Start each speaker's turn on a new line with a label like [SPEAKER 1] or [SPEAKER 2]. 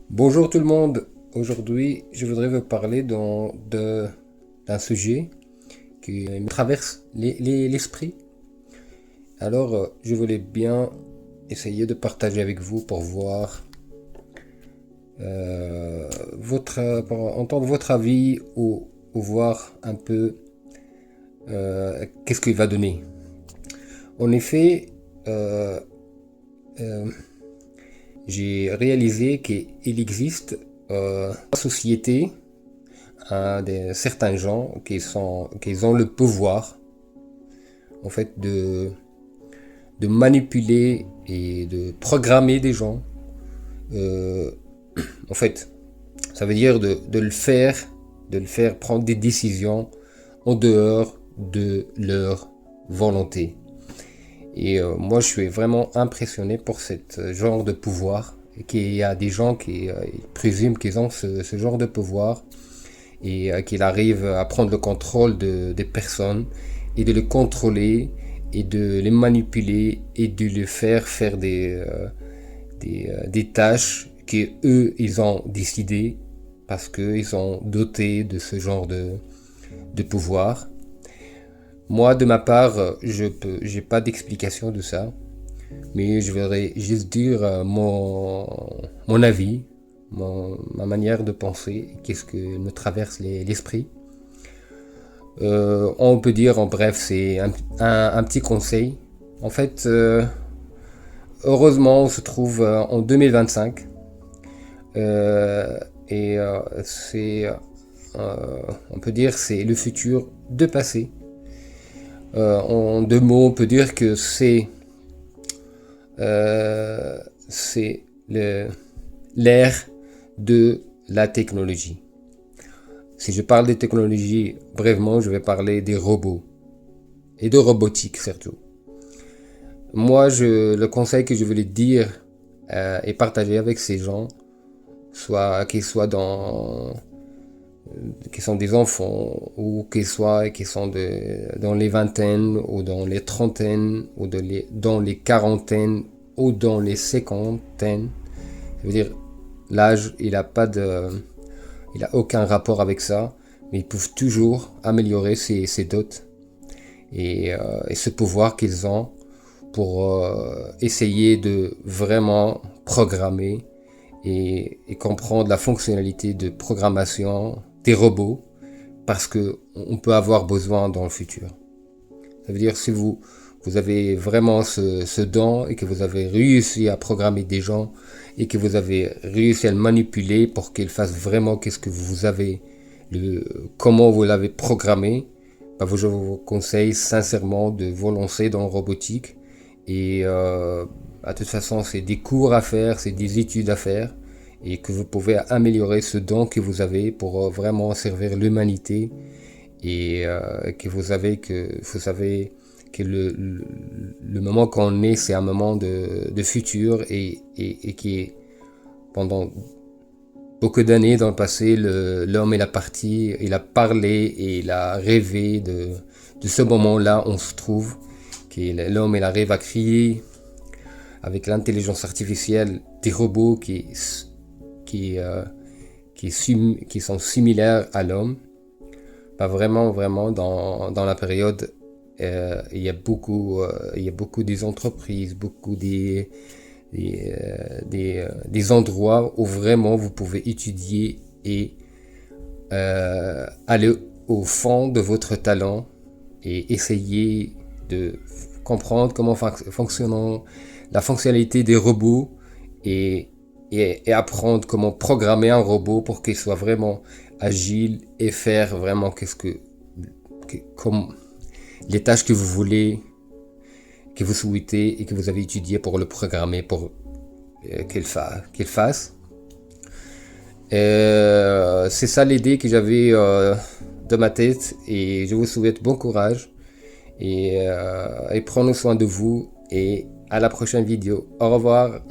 [SPEAKER 1] Bonjour tout le monde, aujourd'hui je voudrais vous parler d'un sujet qui me traverse l'esprit. Alors je voulais bien essayer de partager avec vous pour voir pour entendre votre avis ou voir un peu qu'est-ce qu'il va donner. En effet, euh, euh, j'ai réalisé qu'il existe une société certains gens qui ont le pouvoir en fait de manipuler et de programmer des gens. Euh, En fait, ça veut dire de le faire prendre des décisions en dehors de leur volonté. Et moi, je suis vraiment impressionné pour ce genre de pouvoir. Et qu'il y a des gens qui présument qu'ils ont ce genre de pouvoir et qu'il arrive à prendre le contrôle des personnes et de les contrôler et de les manipuler et de les faire des tâches qu'eux, ils ont décidé parce qu'ils sont dotés de ce genre de pouvoir. Moi, de ma part, j'ai pas d'explication de ça, mais je voudrais juste dire mon avis, ma manière de penser, qu'est-ce que me traverse l'esprit. On peut dire en bref, c'est un petit conseil. En fait, heureusement, on se trouve en 2025 et on peut dire, c'est le futur de passé. En deux mots, on peut dire que c'est l'ère de la technologie. Si je parle des technologies, brièvement, je vais parler des robots et de robotique surtout. Moi, le conseil que je voulais dire et partager avec ces gens, qu'ils soient qui sont des enfants ou qui sont dans les vingtaines ou dans les trentaines ou dans les quarantaines ou dans les cinquantaines. Ça veut dire l'âge, il a aucun rapport avec ça, mais ils peuvent toujours améliorer ses dots et ce pouvoir qu'ils ont pour essayer de vraiment programmer et comprendre la fonctionnalité de programmation des robots parce que on peut avoir besoin dans le futur. Ça veut dire si vous avez vraiment ce don et que vous avez réussi à programmer des gens et que vous avez réussi à le manipuler pour qu'il fasse vraiment qu'est-ce que vous avez, comment vous l'avez programmé, bah, je vous conseille sincèrement de vous lancer dans la robotique et à toute façon c'est des cours à faire, c'est des études à faire et que vous pouvez améliorer ce don que vous avez pour vraiment servir l'humanité et que vous savez que le moment qu'on est, c'est un moment de futur et qui, pendant beaucoup d'années dans le passé, l'homme il a parti, il a parlé et il a rêvé de ce moment-là, on se trouve, que l'homme il arrive à créer avec l'intelligence artificielle des robots qui, qui sont similaires à l'homme. Pas vraiment, vraiment, dans la période, il y a beaucoup des entreprises, beaucoup des endroits où vraiment vous pouvez étudier et aller au fond de votre talent et essayer de comprendre comment fonctionne la fonctionnalité des robots et, et apprendre comment programmer un robot pour qu'il soit vraiment agile et faire vraiment comme les tâches que vous voulez, que vous souhaitez et que vous avez étudié pour le programmer pour qu'il fasse. C'est ça l'idée que j'avais dans ma tête et je vous souhaite bon courage et prenez soin de vous et à la prochaine vidéo. Au revoir.